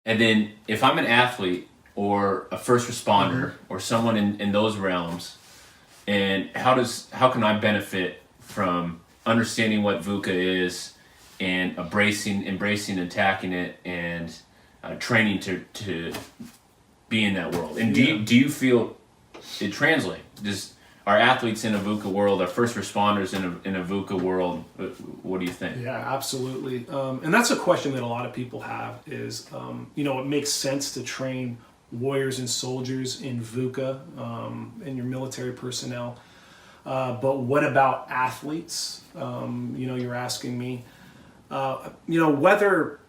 And then if I'm an athlete or a first responder or someone in those realms, and how can I benefit from understanding what VUCA is and embracing, attacking it, and training to be in that world? And do you feel it translates? Are athletes in a VUCA world, are first responders in a VUCA world? What do you think? Yeah, absolutely. And that's a question that a lot of people have is, it makes sense to train warriors and soldiers in VUCA, in your military personnel. But what about athletes? You're asking me, whether,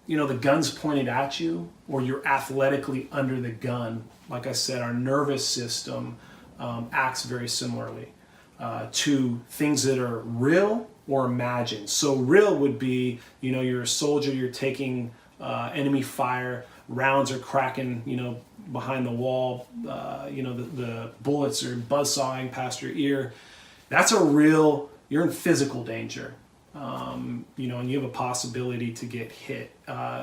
the gun's pointed at you or you're athletically under the gun. Like I said, our nervous system acts very similarly to things that are real or imagined. So real would be, you're a soldier, you're taking enemy fire, rounds are cracking, behind the wall, the bullets are buzzsawing past your ear. That's you're in physical danger. And you have a possibility to get hit.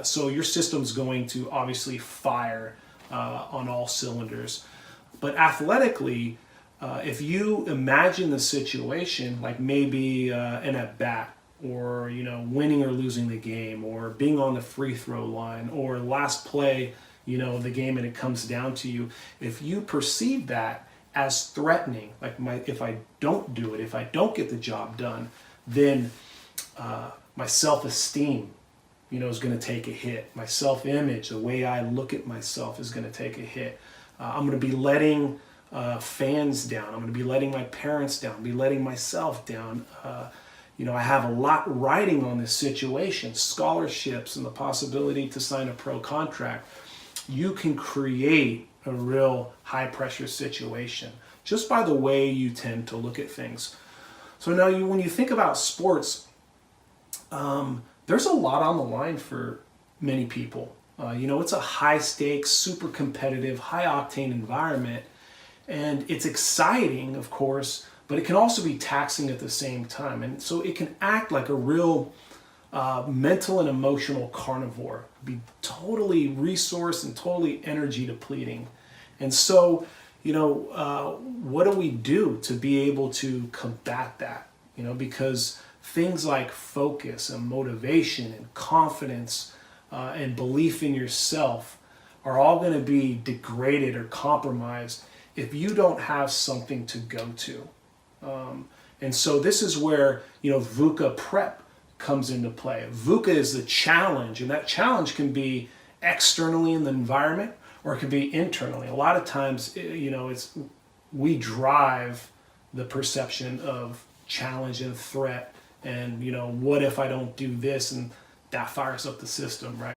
So your system's going to obviously fire on all cylinders. But athletically, if you imagine the situation, like maybe an at-bat, or winning or losing the game, or being on the free throw line, or last play, the game, and it comes down to you. If you perceive that as threatening, like if I don't do it, if I don't get the job done, then my self-esteem, is going to take a hit. My self-image, the way I look at myself, is going to take a hit. I'm going to be letting fans down. I'm going to be letting my parents down, be letting myself down. I have a lot riding on this situation, scholarships and the possibility to sign a pro contract. You can create a real high pressure situation just by the way you tend to look at things. So now when you think about sports, there's a lot on the line for many people. It's a high stakes, super competitive, high octane environment, and it's exciting, of course, but it can also be taxing at the same time. And so it can act like a real mental and emotional carnivore, be totally resource and totally energy depleting. And so, what do we do to be able to combat that? Because things like focus and motivation and confidence and belief in yourself are all going to be degraded or compromised if you don't have something to go to. And so this is where, VUCA prep comes into play. VUCA is the challenge, and that challenge can be externally in the environment, or it can be internally. A lot of times, we drive the perception of challenge and threat, and what if I don't do this, and that fires up the system, right?